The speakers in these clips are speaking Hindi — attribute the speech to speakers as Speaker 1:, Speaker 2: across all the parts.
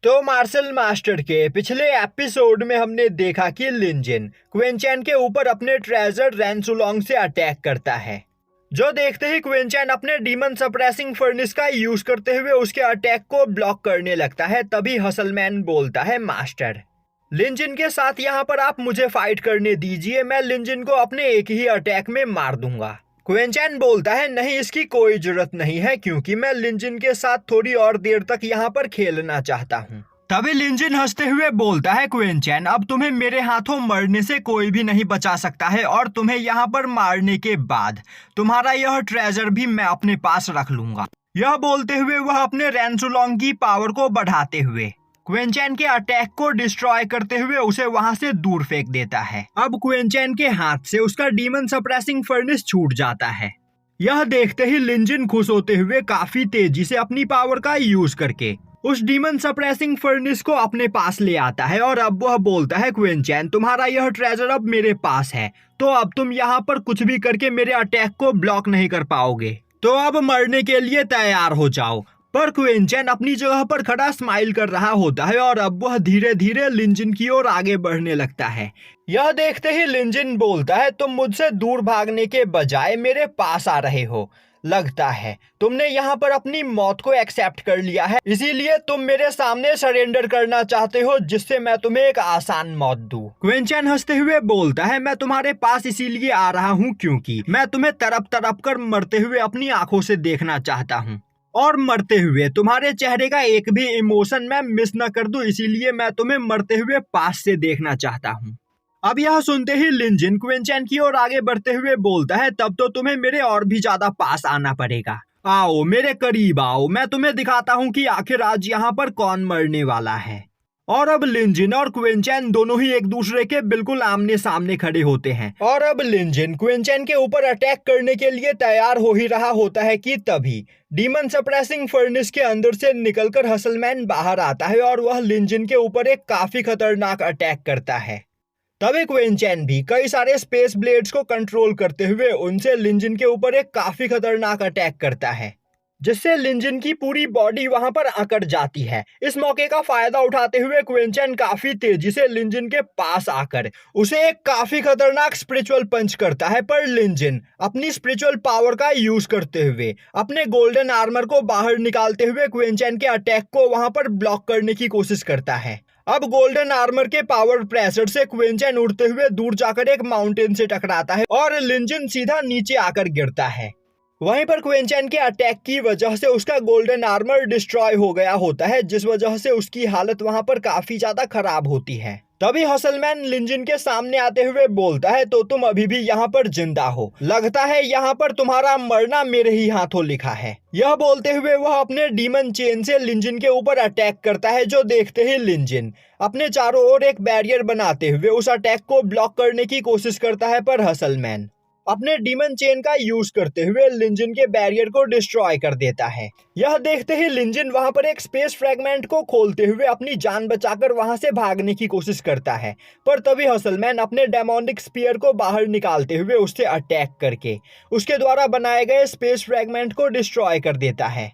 Speaker 1: तो मार्शल मास्टर के पिछले एपिसोड में हमने देखा कि लिनजिन क्विंचैन के ऊपर अपने ट्रेजर रैंसुलोंग से अटैक करता है। जो देखते ही क्विंचैन अपने डीमन सप्रेसिंग फर्नेस का यूज करते हुए उसके अटैक को ब्लॉक करने लगता है। तभी हसलमैन बोलता है, मास्टर लिनजिन के साथ यहाँ पर आप मुझे फाइट करने दीजिए, मैं लिनजिन को अपने एक ही अटैक में मार दूंगा। क्विंचैन बोलता है, नहीं, इसकी कोई जरूरत नहीं है क्योंकि मैं लिनजिन के साथ थोड़ी और देर तक यहाँ पर खेलना चाहता हूँ। तभी लिनजिन हंसते हुए बोलता है, क्विंचैन अब तुम्हें मेरे हाथों मरने से कोई भी नहीं बचा सकता है और तुम्हें यहाँ पर मारने के बाद तुम्हारा यह ट्रेजर भी मैं अपने पास रख लूंगा। यह बोलते हुए वह अपने रैंसुलोंग की पावर को बढ़ाते हुए क्विंचैन के अटैक को डिस्ट्रॉय करते हुए उसे वहां से दूर फेंक देता है। अब क्विंचैन के हाथ से उसका डीमन सप्रेसिंग फर्नेस छूट जाता है। यह देखते ही लिनजिन खुश होते हुए काफी तेजी से अपनी पावर का यूज करके उस डीमन सप्रेसिंग फर्नेस को अपने पास ले आता है और अब वह बोलता है, क्विंचैन तुम्हारा यह ट्रेजर अब मेरे पास है, तो अब तुम यहाँ पर कुछ भी करके मेरे अटैक को ब्लॉक नहीं कर पाओगे, तो अब मरने के लिए तैयार हो जाओ। पर क्विंचैन अपनी जगह पर खड़ा स्माइल कर रहा होता है और अब वह धीरे धीरे लिनजिन की ओर आगे बढ़ने लगता है। यह देखते ही लिनजिन बोलता है, तुम मुझसे दूर भागने के बजाय मेरे पास आ रहे हो। लगता है तुमने यहाँ पर अपनी मौत को एक्सेप्ट कर लिया है, इसीलिए तुम मेरे सामने सरेंडर करना चाहते हो जिससे मैं तुम्हें एक आसान मौत दूं। क्विंचैन हंसते हुए बोलता है, मैं तुम्हारे पास इसीलिए आ रहा हूँ क्योंकि मैं तुम्हें तड़प तड़प कर मरते हुए अपनी आंखों से देखना चाहता हूँ और मरते हुए तुम्हारे चेहरे का एक भी इमोशन मैं मिस न कर दूं, इसीलिए मैं तुम्हें मरते हुए पास से देखना चाहता हूं। अब यह सुनते ही लिनजिन क्विंचैन की ओर आगे बढ़ते हुए बोलता है, तब तो तुम्हें मेरे और भी ज्यादा पास आना पड़ेगा। आओ मेरे करीब आओ, मैं तुम्हें दिखाता हूं कि आखिर आज यहाँ पर कौन मरने वाला है। और अब लिनजिन और क्विंचैन दोनों ही एक दूसरे के बिल्कुल आमने सामने खड़े होते हैं और अब लिनजिन क्विंचैन के ऊपर अटैक करने के लिए तैयार हो ही रहा होता है कि तभी डीमन सप्रेसिंग फर्नेस के अंदर से निकलकर हसलमैन बाहर आता है और वह लिनजिन के ऊपर एक काफी खतरनाक अटैक करता है। तभी क्विंचैन भी कई सारे स्पेस ब्लेड्स को कंट्रोल करते हुए उनसे लिनजिन के ऊपर एक काफी खतरनाक अटैक करता है, जिससे लिनजिन की पूरी बॉडी वहां पर अकड़ जाती है। इस मौके का फायदा उठाते हुए क्विंचैन काफी तेजी से लिनजिन के पास आकर उसे एक काफी खतरनाक स्पिरिचुअल पंच करता है, पर लिनजिन अपनी स्पिरिचुअल पावर का यूज करते हुए अपने गोल्डन आर्मर को बाहर निकालते हुए क्विंचैन के अटैक को वहां पर ब्लॉक करने की कोशिश करता है। अब गोल्डन आर्मर के पावर प्रेशर से क्विंचैन उड़ते हुए दूर जाकर एक माउंटेन से टकराता है और लिनजिन सीधा नीचे आकर गिरता है। वहीं पर क्विंचैन के अटैक की वजह से उसका गोल्डन आर्मर डिस्ट्रॉय हो गया होता है, जिस वजह से उसकी हालत वहां पर काफी ज्यादा खराब होती है। तभी हसलमैन लिनजिन के सामने आते हुए बोलता है, तो तुम अभी भी यहाँ पर जिंदा हो, लगता है यहाँ पर तुम्हारा मरना मेरे ही हाथों लिखा है। यह बोलते हुए वह अपने डीमन चेन से लिनजिन के ऊपर अटैक करता है, जो देखते ही लिनजिन अपने चारों ओर एक बैरियर बनाते हुए उस अटैक को ब्लॉक करने की कोशिश करता है, पर हसलमैन अपने डीमन चेन का यूज करते हुए लिनजिन के बैरियर को डिस्ट्रॉय कर देता है। यह देखते ही लिनजिन वहां पर एक स्पेस फ्रेगमेंट को खोलते हुए अपनी जान बचाकर वहां से भागने की कोशिश करता है, पर तभी हसलमैन अपने डेमोनिक स्पीयर को बाहर निकालते हुए उससे अटैक करके उसके द्वारा बनाए गए स्पेस फ्रेगमेंट को डिस्ट्रॉय कर देता है।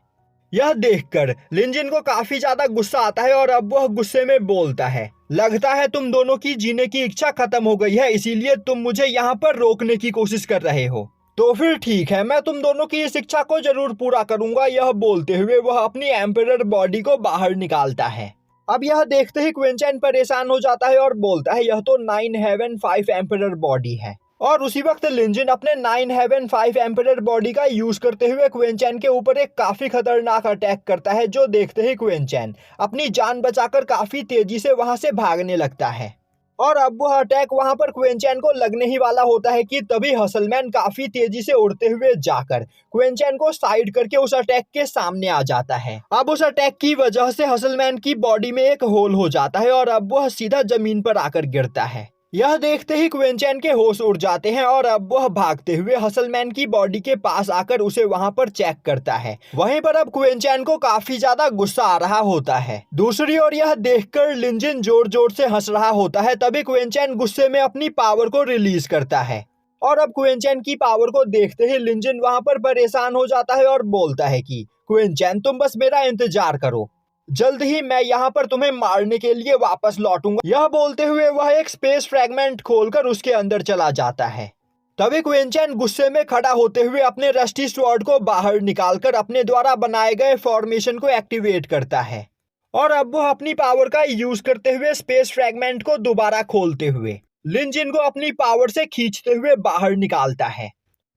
Speaker 1: यह देखकर लिनजिन को काफी ज्यादा गुस्सा आता है और अब वह गुस्से में बोलता है, लगता है तुम दोनों की जीने की इच्छा खत्म हो गई है, इसीलिए तुम मुझे यहाँ पर रोकने की कोशिश कर रहे हो। तो फिर ठीक है, मैं तुम दोनों की इस इच्छा को जरूर पूरा करूंगा। यह बोलते हुए वह अपनी एम्परर बॉडी को बाहर निकालता है। अब यह देखते ही क्विंचैन परेशान हो जाता है और बोलता है, यह तो 9 हेवन 5 एम्परर बॉडी है। और उसी वक्त लिनजिन अपने 9 हेवन 5 एम्परर बॉडी का यूज करते हुए क्विंचैन के ऊपर एक काफी खतरनाक अटैक करता है, जो देखते ही क्विंचैन अपनी जान बचाकर काफी तेजी से वहां से भागने लगता है। और अब वह अटैक वहां पर क्विंचैन को लगने ही वाला होता है कि तभी हसलमैन काफी तेजी से उड़ते हुए जाकर क्विंचैन को साइड करके उस अटैक के सामने आ जाता है। अब उस अटैक की वजह से हसलमैन की बॉडी में एक होल हो जाता है और अब वह सीधा जमीन पर आकर गिरता है। यह देखते ही क्विंचैन के होश उड़ जाते हैं और अब वह भागते हुए हसलमैन की बॉडी के पास आकर उसे वहां पर चेक करता है। वहीं पर अब क्विंचैन को काफी ज्यादा गुस्सा आ रहा होता है। दूसरी ओर यह देखकर लिनजिन जोर जोर से हंस रहा होता है। तभी क्विंचैन गुस्से में अपनी पावर को रिलीज करता है और अब क्विंचैन की पावर को देखते ही लिनजिन वहां पर परेशान हो जाता है और बोलता है कि क्विंचैन तुम बस मेरा इंतजार करो। जल्द ही मैं यहाँ पर तुम्हें मारने के लिए वापस लौटूंगा। यह बोलते हुए वह एक स्पेस फ्रैगमेंट खोलकर उसके अंदर चला जाता है। तभी क्विंचैन गुस्से में खड़ा होते हुए अपने रस्टी स्वॉर्ड को बाहर निकालकर अपने द्वारा बनाए गए फॉर्मेशन को एक्टिवेट करता है और अब वो अपनी पावर का यूज करते हुए स्पेस फ्रैगमेंट को दोबारा खोलते हुए लिन जिन को अपनी पावर से खींचते हुए बाहर निकालता है।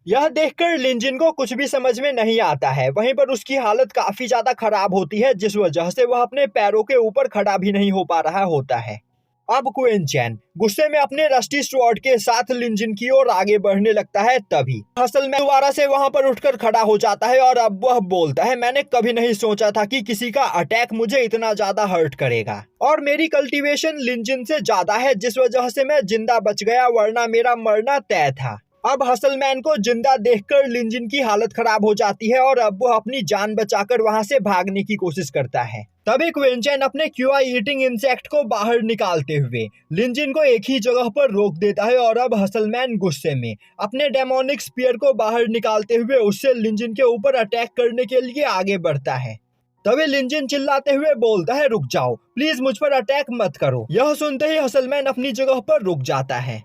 Speaker 1: यह देखकर लिन जिन को कुछ भी समझ में नहीं आता है। वहीं पर उसकी हालत काफी ज्यादा खराब होती है, जिस वजह से वह अपने पैरों के ऊपर खड़ा भी नहीं हो पा रहा होता है। अब क्विंचैन गुस्से में अपने रस्टी स्वॉर्ड के साथ लिन जिन की ओर आगे बढ़ने लगता है। तभी हसलमैन दोबारा से वहां पर उठकर खड़ा हो जाता है और अब वह बोलता है, मैंने कभी नहीं सोचा था कि किसी का अटैक मुझे इतना ज्यादा हर्ट करेगा और मेरी कल्टीवेशन लिन जिन से ज्यादा है, जिस वजह से मैं जिंदा बच गया, वरना मेरा मरना तय था। अब हसलमैन को जिंदा देखकर लिन जिन की हालत खराब हो जाती है और अब वह अपनी जान बचाकर वहां से भागने की कोशिश करता है। तभी क्विंचैन अपने क्यूआई ईटिंग इंसेक्ट को बाहर निकालते हुए लिन जिन को एक ही जगह पर रोक देता है और अब हसलमैन गुस्से में अपने डेमोनिक स्पीयर को बाहर निकालते हुए उससे लिन जिन के ऊपर अटैक करने के लिए आगे बढ़ता है। तभी लिन जिन चिल्लाते हुए बोलता है, रुक जाओ प्लीज, मुझ पर अटैक मत करो। यह सुनते ही हसलमैन अपनी जगह पर रुक जाता है।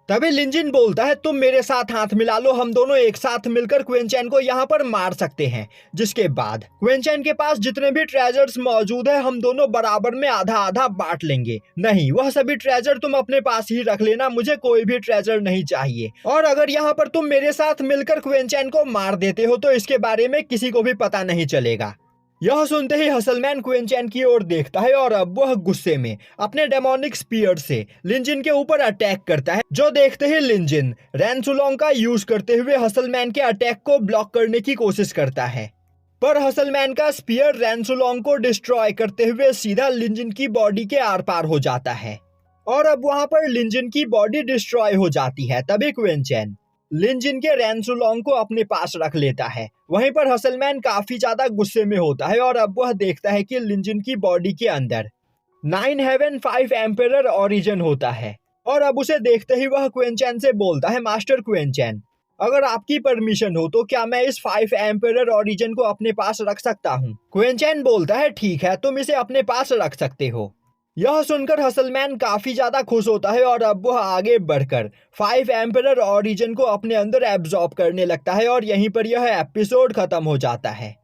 Speaker 1: तभी लिन जिन बोलता है, तुम मेरे साथ हाथ मिला लो, हम दोनों एक साथ मिलकर क्विंचैन को यहाँ पर मार सकते हैं। जिसके बाद क्विंचैन के पास जितने भी ट्रेजर्स मौजूद है हम दोनों बराबर में आधा आधा बांट लेंगे। नहीं, वह सभी ट्रेजर तुम अपने पास ही रख लेना, मुझे कोई भी ट्रेजर नहीं चाहिए। और अगर यहाँ पर तुम मेरे साथ मिलकर क्विंचैन को मार देते हो तो इसके बारे में किसी को भी पता नहीं चलेगा। यह सुनते ही हसलमैन क्विंचैन की ओर देखता है और अब वह गुस्से में अपने डेमोनिक स्पीयर से लिन जिन के ऊपर अटैक करता है। जो देखते ही लिन जिन रैंसुलोंग का यूज करते हुए हसलमैन के अटैक को ब्लॉक करने की कोशिश करता है, पर हसलमैन का स्पीयर रैंसुलोंग को डिस्ट्रॉय करते हुए सीधा लिन जिन की बॉडी के आर पार हो जाता है और अब वहां पर लिन जिन की बॉडी डिस्ट्रॉय हो जाती है। तभी क्विंचैन लिन जिन के रैंसुलोंग को अपने पास रख लेता है। वहीं पर हसलमैन काफी ज्यादा गुस्से में होता है और अब वह देखता है कि लिन जिन की बॉडी के अंदर 9 हेवन 5 एम्पेरर ओरिजिन होता है और अब उसे देखते ही वह क्विंचैन से बोलता है, मास्टर क्विंचैन, अगर आपकी परमिशन हो तो क्या मैं इस 5 एम्पेरर ओरिजिन को अपने पास रख सकता हूँ? क्विंचैन बोलता है, ठीक है, तुम इसे अपने पास रख सकते हो। यह सुनकर हसलमैन काफी ज्यादा खुश होता है और अब वह आगे बढ़कर 5 एम्पेरर ओरिजिन को अपने अंदर एब्जॉर्ब करने लगता है और यहीं पर यह एपिसोड खत्म हो जाता है।